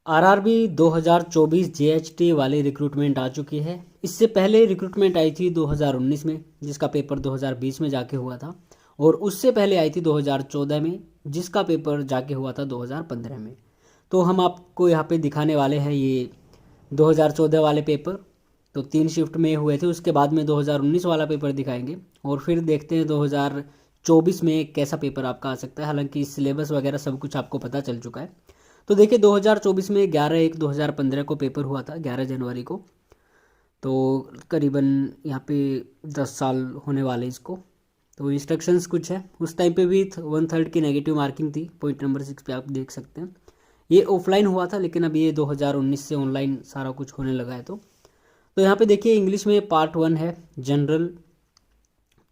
RRB 2024 जेएचटी वाली recruitment आ चुकी है। इससे पहले रिक्रूटमेंट आई थी 2019 में, जिसका पेपर 2020 में जाके हुआ था, और उससे पहले आई थी 2014 में, जिसका पेपर जाके हुआ था 2015 में। तो हम आपको यहाँ पे दिखाने वाले हैं ये 2014 वाले पेपर। तो 3 शिफ्ट में हुए थे, उसके बाद में 2019 वाला पेपर दिखाएंगे, और फिर देखते हैं 2024 में कैसा पेपर आपका आ सकता है। हालांकि सिलेबस वगैरह सब कुछ आपको पता चल चुका है। तो देखिए 2024 में 11/1/2015 को पेपर हुआ था, 11 जनवरी को। तो करीबन यहाँ पे 10 साल होने वाले इसको। तो इंस्ट्रक्शंस कुछ है, उस टाइम पे भी 1/3 की नेगेटिव मार्किंग थी। पॉइंट नंबर 6 पे आप देख सकते हैं। ये ऑफलाइन हुआ था, लेकिन अब ये 2019 से ऑनलाइन सारा कुछ होने लगा है। तो यहाँ पे देखिए इंग्लिश में पार्ट 1 है जनरल।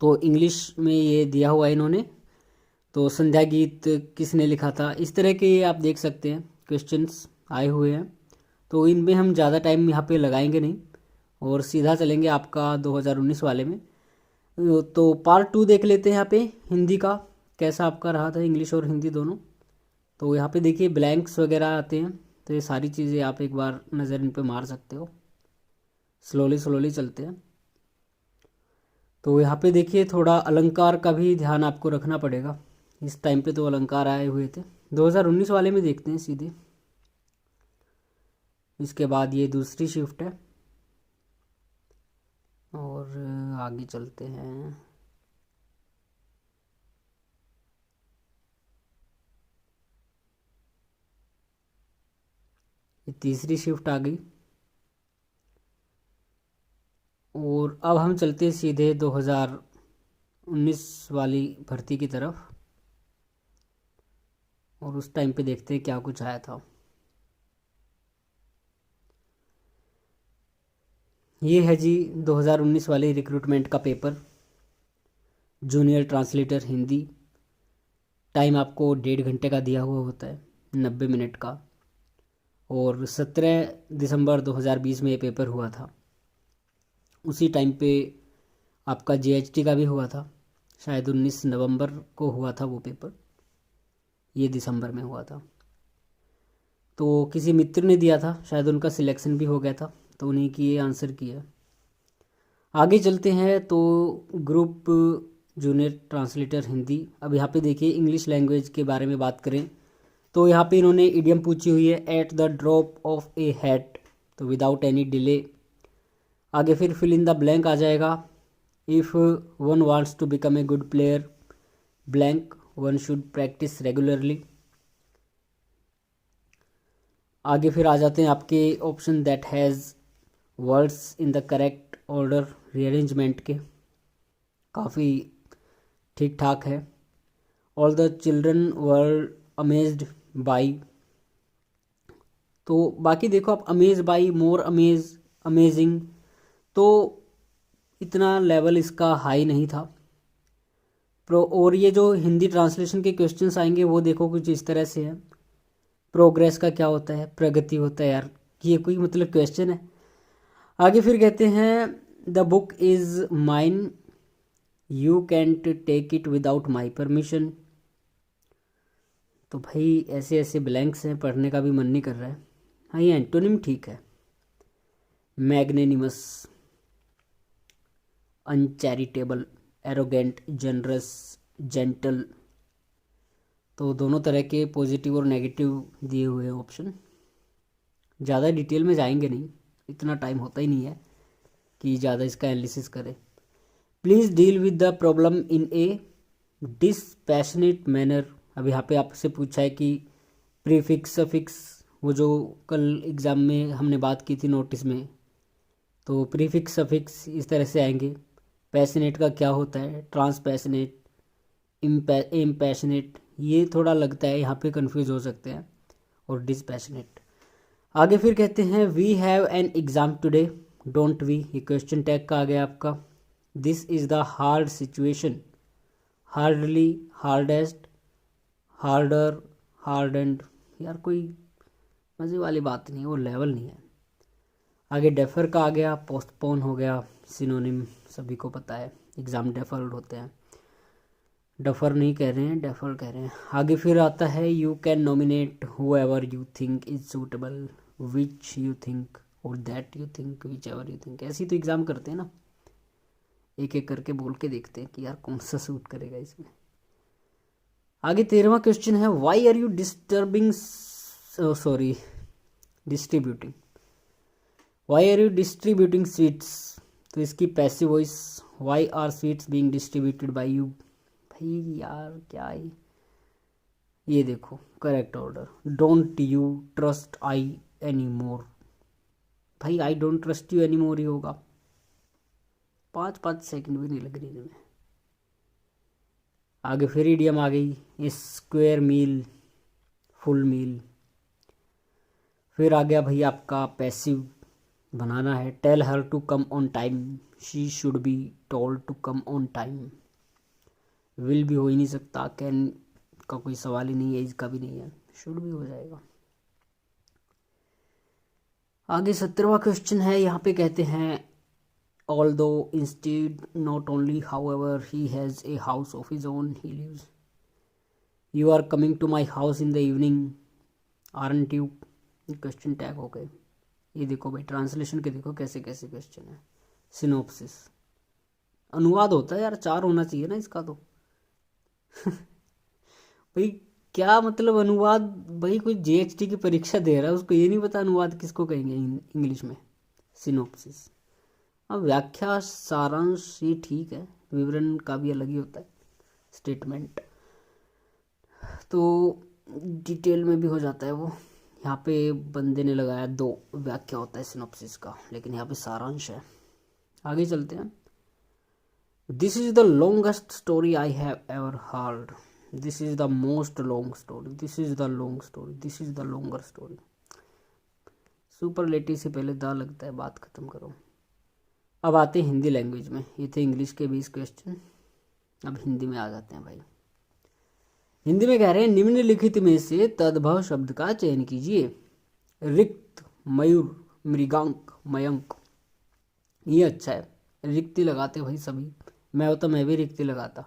तो इंग्लिश में ये दिया हुआ है इन्होंने। तो संध्या गीत किसने लिखा था, इस तरह के ये आप देख सकते हैं क्वेश्चंस आए हुए हैं। तो इनमें हम ज़्यादा टाइम यहाँ पे लगाएंगे नहीं, और सीधा चलेंगे आपका 2019 वाले में। तो पार्ट 2 देख लेते हैं यहाँ पे हिंदी का, कैसा आपका रहा था, इंग्लिश और हिंदी दोनों। तो यहाँ पे देखिए ब्लैंक्स वगैरह आते हैं, तो ये सारी चीज़ें आप एक बार नज़र इन पे मार सकते हो। स्लोली स्लोली चलते हैं। तो यहाँ पे देखिए थोड़ा अलंकार का भी ध्यान आपको रखना पड़ेगा। इस टाइम पे तो अलंकार आए हुए थे। 2019 वाले में देखते हैं सीधे। इसके बाद ये दूसरी शिफ्ट है, और आगे चलते हैं। ये तीसरी शिफ्ट आ गई, और अब हम चलते हैं सीधे 2019 वाली भर्ती की तरफ, और उस टाइम पे देखते हैं क्या कुछ आया था। ये है जी 2019 वाली रिक्रूटमेंट का paper, junior translator Hindi. Time आपको 1.5 घंटे का दिया हुआ होता है, 90 मिनट का। और 17 दिसंबर 2020 में ये पेपर हुआ था। उसी टाइम पे आपका जीएचटी का भी हुआ था, शायद 19 नवंबर को हुआ था वो पेपर, ये दिसंबर में हुआ था। तो किसी मित्र ने दिया था, शायद उनका सिलेक्शन भी हो गया था, तो उन्हीं की ये आंसर किया। आगे चलते हैं। तो ग्रुप जूनियर ट्रांसलेटर हिंदी। अब यहाँ पे देखिए इंग्लिश लैंग्वेज के बारे में बात करें, तो यहाँ पे इन्होंने इडियम पूछी हुई है, at the drop of a hat, तो विदाउट एनी डिले। आगे फिर फिल इन द ब्लैंक आ जाएगा। If one wants to become a good player blank, one should practice regularly. आगे फिर आ जाते हैं आपके option that has words in the correct order rearrangement के, काफ़ी ठीक ठाक है। All the children were amazed by. तो बाकी देखो आप, amaze by, more amaze, amazing, तो इतना लेवल इसका हाई नहीं था। और ये जो हिंदी ट्रांसलेशन के क्वेश्चंस आएंगे वो देखो कुछ इस तरह से है। प्रोग्रेस का क्या होता है, प्रगति होता है यार, ये कोई मतलब क्वेश्चन है। आगे फिर कहते हैं the book is mine, you can't take it without my permission. तो भाई ऐसे ऐसे ब्लैंक्स हैं, पढ़ने का भी मन नहीं कर रहा है। हाँ, ये एंटोनिम ठीक है। मैग्नेनिमस, अनचैरिटेबल, एरोगेंट, जनरस, जेंटल। तो दोनों तरह के पॉजिटिव और नेगेटिव दिए हुए हैं ऑप्शन। ज़्यादा डिटेल में जाएंगे नहीं, इतना टाइम होता ही नहीं है कि ज़्यादा इसका एनालिसिस करें। Please deal with the problem in A dispassionate manner. अब यहाँ पे आपसे पूछा है कि प्रीफिक्स सफिक्स, वो जो कल एग्ज़ाम में हमने बात की थी नोटिस में, तो प्रीफिक्स सफिक्स इस तरह से आएंगे। पैशनेट का क्या होता है, ट्रांसपैशनेट, इम्पैशनेट, ये थोड़ा लगता है यहाँ पे कंफ्यूज हो सकते हैं, और डिस्पैशनेट। आगे फिर कहते हैं we have an exam today, don't we, ये क्वेश्चन टैग का आ गया आपका। This is the hard situation, hardly, hardest, harder, hardened. यार कोई मज़े वाली बात नहीं, वो लेवल नहीं है। आगे डेफर का आ गया, पोस्टपोन हो गया, सिनोनिम सभी को पता है, एग्ज़ाम डेफर्ड होते हैं। डफर नहीं कह रहे हैं, डेफर कह रहे हैं। आगे फिर आता है you can nominate whoever you think is suitable, which you think और that you think, whichever you think. ऐसी तो एग्जाम करते हैं ना, एक एक करके बोल के देखते हैं कि यार कौन सा सूट करेगा इसमें। आगे 13वां क्वेश्चन है why are you disturbing sorry distributing, why are you distributing sweets. तो इसकी passive voice why are sweets being distributed by you. भाई यार क्या है ये, देखो correct order, don't you trust I any more. भाई I don't trust you any more ही होगा, 5 सेकंड भी नहीं लग रही इसमें। आगे फिर इडियम आ गई स्क्वायर मील, फुल मील। फिर आ गया भाई आपका पैसिव बनाना है, tell her to come on time, she should be told to come on time. Will भी हो ही नहीं सकता, कैन का कोई सवाल ही नहीं है, इसका भी नहीं है, शुड भी हो जाएगा। आगे 17वां क्वेश्चन है, यहाँ पे कहते हैं although instead not only however he has a house of his own he lives, you are coming to my house in the evening aren't you। Question tag हो गए। ये देखो भाई ट्रांसलेशन के देखो कैसे कैसे क्वेश्चन है। सिनोप्सिस अनुवाद होता है यार, 4 होना चाहिए ना इसका तो भाई क्या मतलब अनुवाद, भाई कोई जीएचटी की परीक्षा दे रहा है उसको ये नहीं पता अनुवाद किसको कहेंगे इंग्लिश में, सिनोप्सिस। अब व्याख्या सारांश ये ठीक है, विवरण का भी अलग ही होता है, स्टेटमेंट तो डिटेल में भी हो जाता है वो। यहाँ पे बंदे ने लगाया 2 व्याख्या होता है सिनोप्सिस का, लेकिन यहाँ पे सारांश है। आगे चलते हैं। This is the longest story I have ever heard, this is the most long story, this is the long story, this is the longer story. Superlative से पहले द लगता है, बात खत्म करो। अब आते हैं हिंदी लैंग्वेज में, ये थे इंग्लिश के 20 क्वेश्चन, अब हिंदी में आ जाते हैं भाई। हिंदी में कह रहे हैं निम्नलिखित में से तद्भव शब्द का चयन कीजिए। रिक्त, मयूर, मृगांक, मयंक। ये अच्छा है, रिक्ति लगाते भाई सभी, मैं होता मैं भी रिक्ति लगाता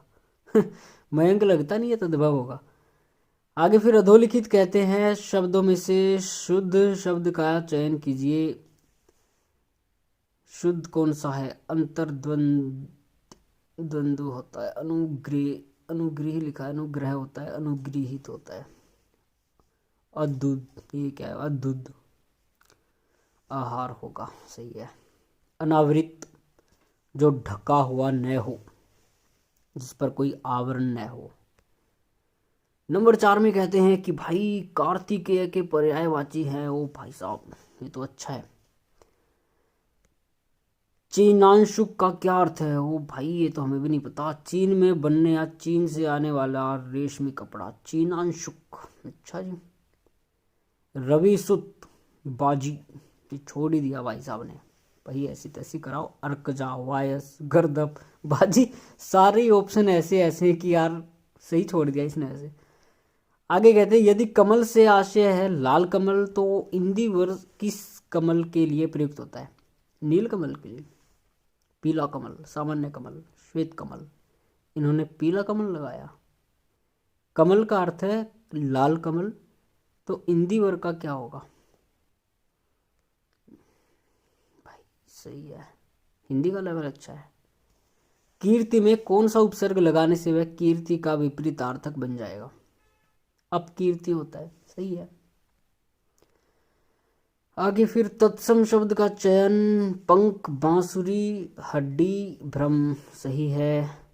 मयंक लगता नहीं है, तद्भव होगा। आगे फिर अधोलिखित कहते हैं शब्दों में से शुद्ध शब्द का चयन कीजिए। शुद्ध कौन सा है, अंतर्द्वंद्व होता है, अनुग्रह लिखा है, अनुग्रह होता है, अनुग्रहित होता है। अद्भुत, ये क्या है, अद्भुत आहार होगा, सही है। अनावृत, जो ढका हुआ न हो, जिस पर कोई आवरण न हो। नंबर 4 में कहते हैं कि भाई कार्तिकेय के पर्यायवाची हैं। ओ भाई साहब ये तो अच्छा है। चीनांशुक का क्या अर्थ है, ओ भाई ये तो हमें भी नहीं पता। चीन में बनने या चीन से आने वाला रेशमी कपड़ा, चीनांशुक, अच्छा जी। रवि सुत, बाजी, ये छोड़ ही दिया भाई साहब ने, भाई ऐसी तैसी कराओ। अर्कजा, वायस, गर्दब, बाजी, सारे ऑप्शन ऐसे ऐसे हैं कि यार सही छोड़ दिया इसने ऐसे। आगे कहते हैं यदि कमल से आशय है लाल कमल, तो इंदी वर्ग किस कमल के लिए प्रयुक्त होता है, नील कमल के लिए, पीला कमल, सामान्य कमल, श्वेत कमल। इन्होंने पीला कमल लगाया। कमल का अर्थ है लाल कमल, तो इंदी वर्ग का क्या होगा भाई, सही है, हिंदी का लेवल अच्छा है। कीर्ति में कौन सा उपसर्ग लगाने से वह कीर्ति का विपरीतार्थक बन जाएगा, अपकीर्ति होता है, सही है। आगे फिर तत्सम शब्द का चयन, पंख, बांसुरी, हड्डी, भ्रम, सही है।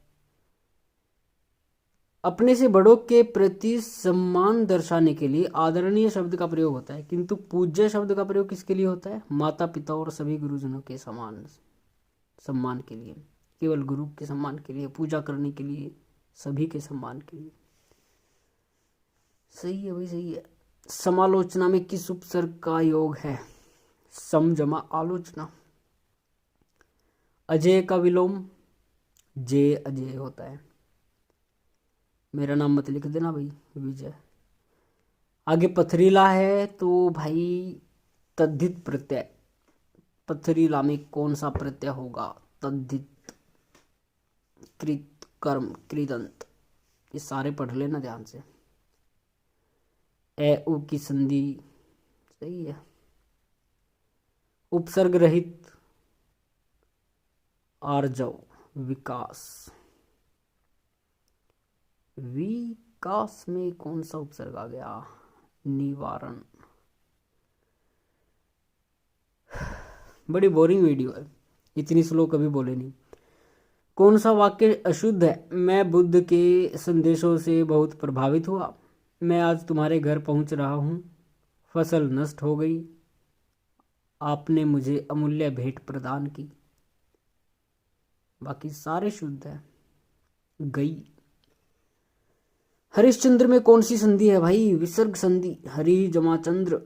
अपने से बड़ों के प्रति सम्मान दर्शाने के लिए आदरणीय शब्द का प्रयोग होता है, किंतु पूज्य शब्द का प्रयोग किसके लिए होता है, माता पिता और सभी गुरुजनों के सम्मान के लिए, केवल गुरु के सम्मान के लिए, पूजा करने के लिए, सभी के सम्मान के लिए, सही है भाई, सही है। समालोचना में किस उपसर्ग का योग है, सम जमा आलोचना। अजय का विलोम जे अजय होता है। मेरा नाम मत लिख देना भाई, विजय। आगे पथरीला है तो भाई तद्धित प्रत्यय, पथरीला में कौन सा प्रत्यय होगा, तद्धित, कृत, कर्म, कृदंत, ये सारे पढ़ लेना ध्यान से। ए उ की संधि सही है। उपसर्ग रहित आर्जव विकास। विकास में कौन सा उपसर्ग आ गया? निवारण। बड़ी बोरिंग वीडियो है, इतनी स्लो कभी बोले नहीं। कौन सा वाक्य अशुद्ध है? मैं बुद्ध के संदेशों से बहुत प्रभावित हुआ। मैं आज तुम्हारे घर पहुंच रहा हूं। फसल नष्ट हो गई। आपने मुझे अमूल्य भेंट प्रदान की। बाकी सारे शुद्ध है। गई। हरिश्चंद्र में कौन सी संधि है भाई? विसर्ग संधि। हरि जमा चंद्र।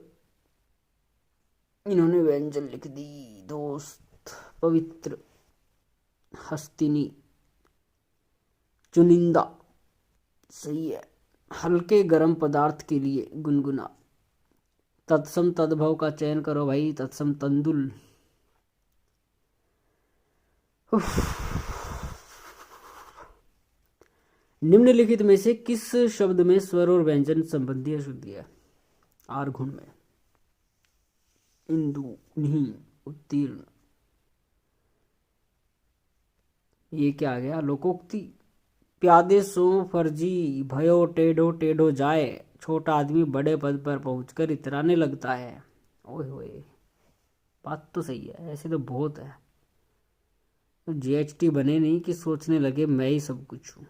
इन्होंने व्यंजन लिख दी दोस्त। पवित्र। हस्तिनी। चुनिंदा सही है। हल्के गर्म पदार्थ के लिए गुनगुना। तत्सम तद्भव का चयन करो भाई। तत्सम तंदुल। निम्नलिखित में से किस शब्द में स्वर और व्यंजन संबंधी अशुद्धि है? आर गुण में। इंदु नहीं उत्तीर्ण। ये क्या आ गया? लोकोक्ति। प्यादे सो फर्जी भयो टेढ़ो टेढ़ो जाए। छोटा आदमी बड़े पद पर पहुंचकर इतराने लगता है। ओए होए, बात तो सही है, ऐसे तो बहुत है। तो जीएचटी बने नहीं कि सोचने लगे मैं ही सब कुछ हूं।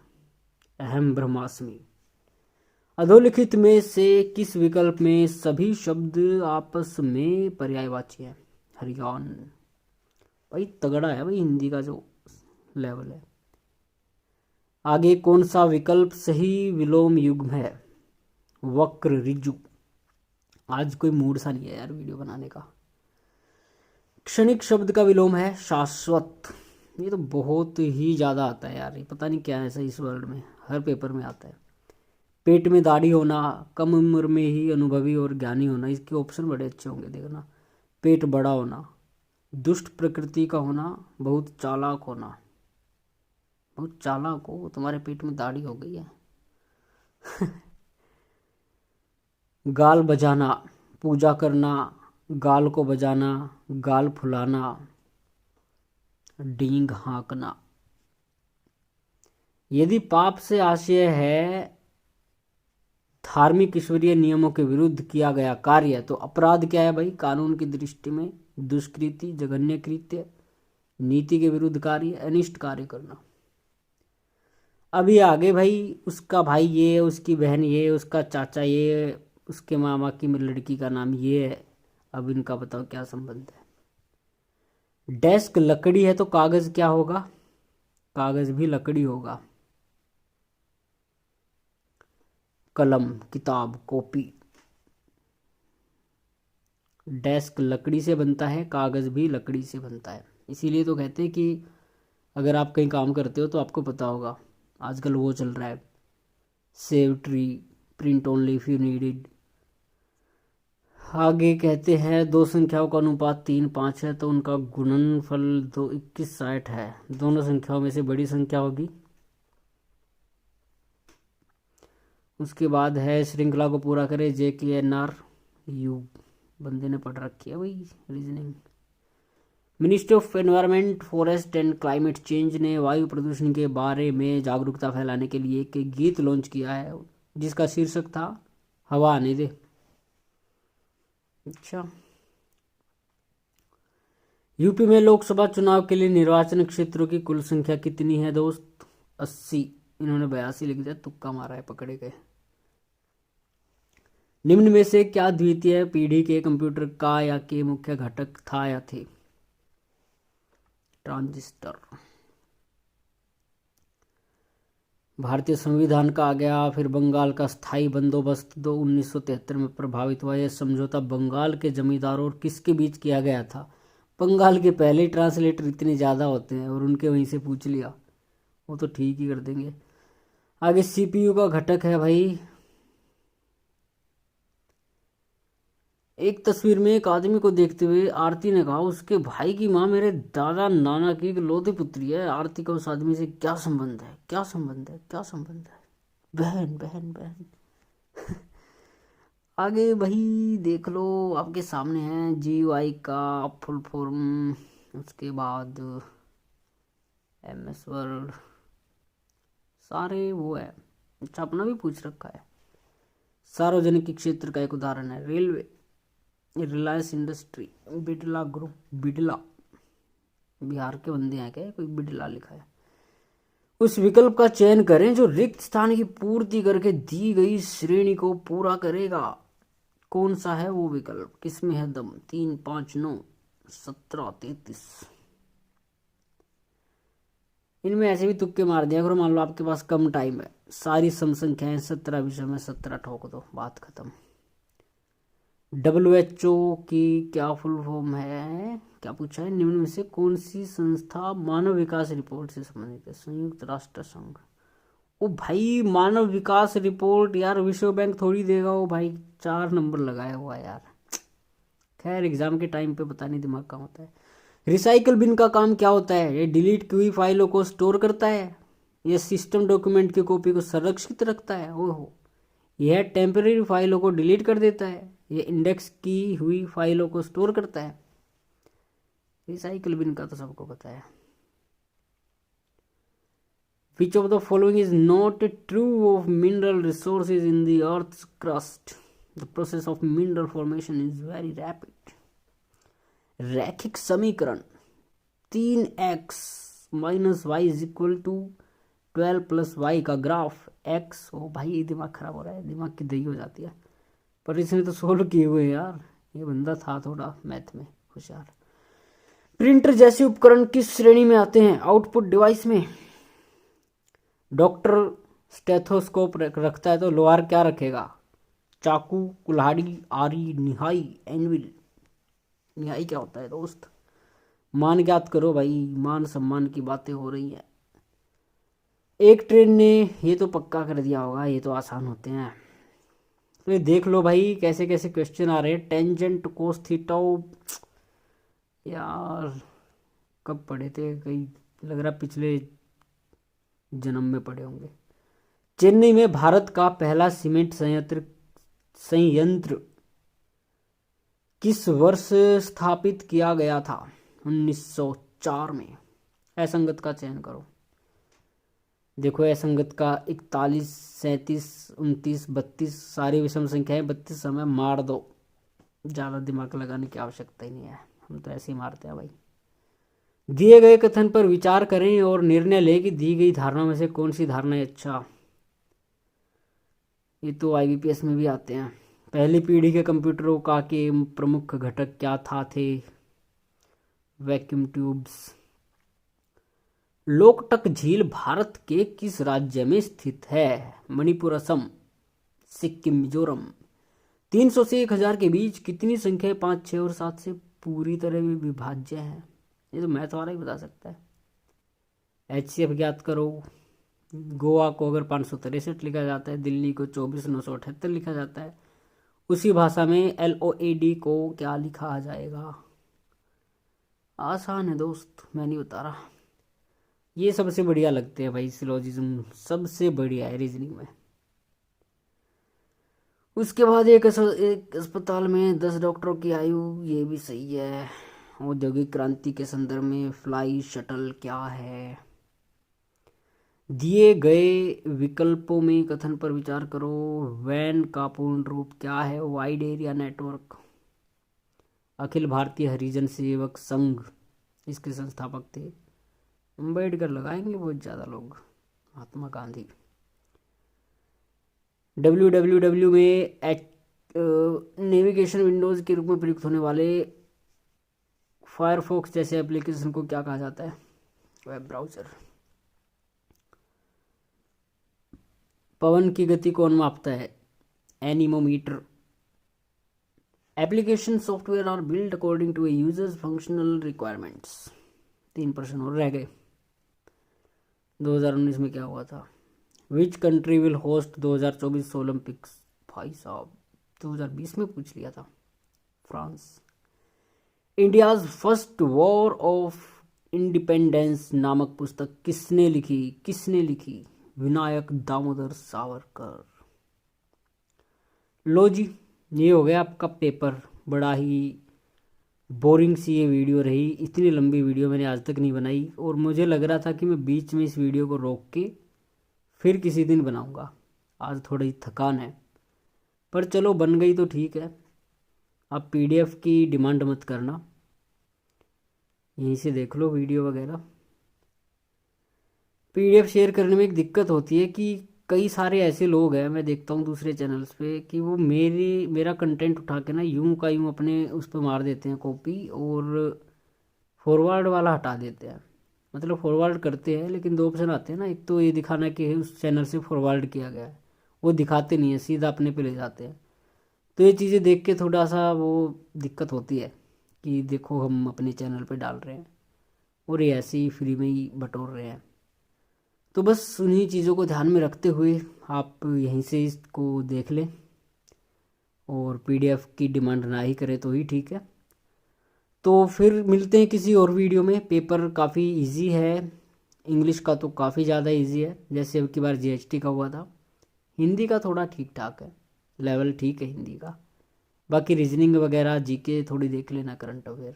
अहम ब्रह्मास्मि। अधोलिखित में से किस विकल्प में सभी शब्द आपस में पर्यायवाची है? हरियाण। भाई तगड़ा है भाई हिंदी का जो लेवल है। आगे कौन सा विकल्प सही विलोम युग्म है? वक्र रिजु। आज कोई मूड सा नहीं है यार वीडियो बनाने का। क्षणिक शब्द का विलोम है शाश्वत। ये तो बहुत ही ज्यादा आता है यार, ये पता नहीं क्या है ऐसा इस वर्ल्ड में, हर पेपर में आता है। पेट में दाढ़ी होना, कम उम्र में ही अनुभवी और ज्ञानी होना, इसके ऑप्शन बड़े अच्छे होंगे देखना। पेट बड़ा होना, दुष्ट प्रकृति का होना, बहुत चालाक होना। बहुत चालाक हो, तुम्हारे पेट में दाढ़ी हो गई है। गाल बजाना, पूजा करना, गाल को बजाना, गाल फुलाना, डींग हाँकना। यदि पाप से आशय है धार्मिक ईश्वरीय नियमों के विरुद्ध किया गया कार्य, तो अपराध क्या है भाई? कानून की दृष्टि में दुष्कृति, जघन्य कृत्य, नीति के विरुद्ध कार्य, अनिष्ट कार्य करना। अभी आगे भाई उसका भाई ये, उसकी बहन ये, उसका चाचा ये, उसके मामा की लड़की का नाम ये है। अब इनका बताओ क्या संबंध है? डेस्क लकड़ी है तो कागज क्या होगा? कागज भी लकड़ी होगा। कलम, किताब, कॉपी। डेस्क लकड़ी से बनता है, कागज भी लकड़ी से बनता है। इसीलिए तो कहते हैं कि अगर आप कहीं काम करते हो तो आपको पता होगा, आजकल वो चल रहा है, save tree, print only if you need it. आगे कहते हैं दो संख्याओं का अनुपात 3:5 है तो उनका गुणनफल 21:60 है। दोनों संख्याओं में से बड़ी संख्या होगी। उसके बाद है श्रृंखला को पूरा करें JKNR यू। बंदे ने पढ़ रखी है भाई reasoning. Ministry of environment, forest and climate change ने वायु प्रदूषण के बारे में जागरूकता फैलाने के लिए एक गीत लॉन्च किया है जिसका शीर्षक था हवा आने दे। अच्छा। यूपी में लोकसभा चुनाव के लिए निर्वाचन क्षेत्रों की कुल संख्या कितनी है दोस्त? 80। इन्होंने 82 लिख दिया, तुक्का मारा है, पकड़े गए। निम्न में से क्या द्वितीय पीढ़ी के कंप्यूटर का या के मुख्य घटक था या थे? ट्रांजिस्टर। भारतीय संविधान का आ गया। फिर बंगाल का स्थायी बंदोबस्त 1973 में प्रभावित हुआ। यह समझौता बंगाल के जमींदारों और किसके बीच किया गया था? बंगाल के पहले ट्रांसलेटर इतने ज़्यादा होते हैं और उनके वहीं से पूछ लिया, वो तो ठीक ही कर देंगे। आगे CPU का घटक है भाई। एक तस्वीर में एक आदमी को देखते हुए आरती ने कहा उसके भाई की माँ मेरे दादा नाना की इकलौती पुत्री है। आरती का उस आदमी से क्या संबंध है? क्या संबंध है? क्या संबंध है? बहन बहन बहन। आगे भाई देख लो, आपके सामने है GUI का फुल फॉर्म, उसके बाद MS वर्ड, सारे वो है। अच्छा, अपना भी पूछ रखा है। सार्वजनिक क्षेत्र का एक उदाहरण है railway, Reliance industry, Birla group. Birla Bihar के बंदे हैं क्या, कोई बिड़ला लिखा है। उस विकल्प का चयन करें जो रिक्त स्थान की पूर्ति करके दी गई श्रेणी को पूरा करेगा। कौन सा है वो विकल्प, किसमें है दम? 3, 5, 9, 17, 33। इनमें ऐसे भी तुक्के मार दिया करो, मान लो आपके पास कम टाइम है, सारी सम संख्याएं 17 विषय में 17 ठोक दो, बात खत्म। WHO की क्या फुल फॉर्म है, क्या पूछा है? निम्न में से कौन सी संस्था मानव विकास रिपोर्ट से संबंधित है? संयुक्त राष्ट्र संघ। ओ भाई, मानव विकास रिपोर्ट यार विश्व बैंक थोड़ी देगा वो भाई, 4 नंबर लगाया हुआ यार। खैर, एग्जाम के टाइम पे पता नहीं दिमाग कहाँ होता है। रिसाइकल बिन का काम क्या होता है? ये डिलीट की हुई फाइलों को स्टोर करता है, ये सिस्टम डॉक्यूमेंट की कॉपी को संरक्षित रखता है, ओहो। यह टेम्परेरी फाइलों को डिलीट कर देता है, ये इंडेक्स की हुई फाइलों को स्टोर करता है। रिसाइकल बिन का तो सबको पता है। Which of the following is not true of mineral resources in the earth's crust? The process of mineral formation is very rapid. रैखिक समीकरण 3x - y = 12 + y का ग्राफ x। ओ भाई, दिमाग खराब हो रहा है, दिमाग की दही हो जाती है। पर इसने तो सोल्व किए हुए यार, ये बंदा था थोड़ा मैथ में होशियार। प्रिंटर जैसे उपकरण किस श्रेणी में आते हैं? आउटपुट डिवाइस में। डॉक्टर स्टेथोस्कोप रखता है तो लोहार क्या रखेगा? चाकू, कुल्हाड़ी, आरी, निहाई, एनविल। निहाई क्या होता है दोस्त? मान ज्ञात करो भाई, मान सम्मान की बातें हो रही हैं। एक ट्रेन ने, ये तो पक्का कर दिया होगा, ये तो आसान होते हैं। तो ये देख लो भाई कैसे कैसे क्वेश्चन आ रहे हैं। टेंजेंट कोस थीटा, यार कब पढ़े थे, कहीं लग रहा पिछले जन्म में पढ़े होंगे। चेन्नई में भारत का पहला सीमेंट संयंत्र किस वर्ष स्थापित किया गया था? 1904 में। असंगत का चयन करो। देखो, असंगत का 41, 37, 29, 32 सारी विषम संख्याएं 32 समय मार दो, ज़्यादा दिमाग लगाने की आवश्यकता ही नहीं है, हम तो ऐसे ही मारते हैं भाई। दिए गए कथन पर विचार करें और निर्णय लें कि दी गई धारणा में से कौन सी धारणा है। अच्छा, ये तो IBPS में भी आते हैं। पहली पीढ़ी के कंप्यूटरों का के प्रमुख घटक क्या थे? Vacuum tubes. लोकटक झील भारत के किस राज्य में स्थित है? मणिपुर, असम, सिक्किम, मिजोरम। 300 से 1000 के बीच कितनी संख्या 5, 6 और 7 से पूरी तरह में विभाज्य है? ये तो मैथ वाला ही बता सकता है। HCF ज्ञात करो। गोवा को अगर 563 लिखा जाता है, दिल्ली को 24,978 लिखा जाता है, उसी भाषा में LOAD को क्या लिखा जाएगा? आसान है दोस्त, मैं नहीं बता रहा। ये सबसे बढ़िया लगते हैं भाई, सिलोजिज्म सबसे बढ़िया है रीजनिंग में। उसके बाद एक अस्पताल में 10 डॉक्टरों की आयु, ये भी सही है। औद्योगिक क्रांति के संदर्भ में फ्लाई शटल क्या है? दिए गए विकल्पों में कथन पर विचार करो। वैन का पूर्ण रूप क्या है? Wide area network. Akhil Bharatiya Harijan Sevak Sangh, इसके संस्थापक थे अम्बेडकर। लगाएंगे बहुत ज़्यादा लोग, महात्मा गांधी। www में नेविगेशन विंडोज के रूप में प्रयुक्त होने वाले फायरफॉक्स जैसे एप्लीकेशन को क्या कहा जाता है? Web browser. पवन की गति कौन मापता है? Anemometer. Application software are build according to a user's functional requirements. 3 प्रश्न और रह गए। 2019 में क्या हुआ था? Which country will host 2024 Olympics? भाई साहब 2020 में पूछ लिया था, France. India's first war of independence नामक पुस्तक किसने लिखी? विनायक दामोदर सावरकर। लो जी, ये हो गया आपका पेपर। बड़ा ही बोरिंग सी ये वीडियो रही, इतनी लंबी वीडियो मैंने आज तक नहीं बनाई, और मुझे लग रहा था कि मैं बीच में इस वीडियो को रोक के फिर किसी दिन बनाऊंगा। आज थोड़ी थकान है, पर चलो बन गई तो ठीक है। आप पीडीएफ की डिमांड मत करना, यहीं से देख लो वीडियो वगैरह। पीडीएफ शेयर करने में एक दिक्कत होती है कि कई सारे ऐसे लोग हैं, मैं देखता हूँ दूसरे चैनल्स पे, कि वो मेरा कंटेंट उठा के ना यूं का यूं अपने उस पर मार देते हैं कॉपी, और फॉरवर्ड वाला हटा देते हैं। मतलब फॉरवर्ड करते हैं लेकिन दो ऑप्शन आते हैं ना, एक तो ये दिखाना कि उस चैनल से फॉरवर्ड किया गया है, वो दिखाते नहीं है, सीधा अपने पे ले जाते हैं। तो ये चीज़ें देख के थोड़ा सा वो दिक्कत होती है कि देखो हम अपने चैनल पे डाल रहे हैं और ये ऐसे ही फ्री में ही बटोर रहे हैं। तो बस उन्हीं चीज़ों को ध्यान में रखते हुए आप यहीं से इसको देख लें, और पीडीएफ की डिमांड ना ही करें तो ही ठीक है। तो फिर मिलते हैं किसी और वीडियो में। पेपर काफ़ी इजी है, इंग्लिश का तो काफ़ी ज़्यादा इजी है, जैसे अब की बार जीएसटी का हुआ था। हिंदी का थोड़ा ठीक ठाक है, लेवल ठीक है हिंदी का। बाकी रीजनिंग वगैरह जीके थोड़ी देख लेना, करंट अफेयर,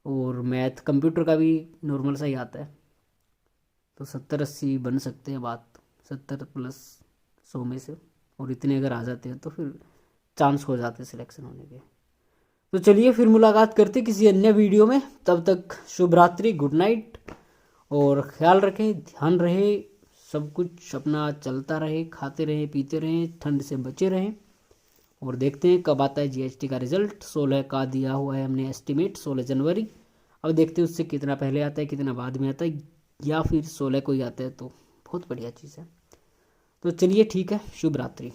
और मैथ कंप्यूटर का भी नॉर्मल सा ही आता है। तो 70-80 बन सकते हैं बात, 70 प्लस 100 में से, और इतने अगर आ जाते हैं तो फिर चांस हो जाते हैं सिलेक्शन होने के। तो चलिए फिर मुलाकात करते किसी अन्य वीडियो में। तब तक शुभ रात्रि, गुड नाइट, और ख्याल रखें, ध्यान रहे, सब कुछ अपना चलता रहे, खाते रहें पीते रहें, ठंड से बचे रहें, और देखते हैं कब आता है जीएसटी का रिजल्ट। 16 का दिया हुआ है हमने एस्टिमेट, 16 जनवरी। अब देखते हैं उससे कितना पहले आता है कितना बाद में आता है, या फिर 16 को ही आता है तो बहुत बढ़िया चीज़ है। तो चलिए ठीक है, शुभ रात्रि।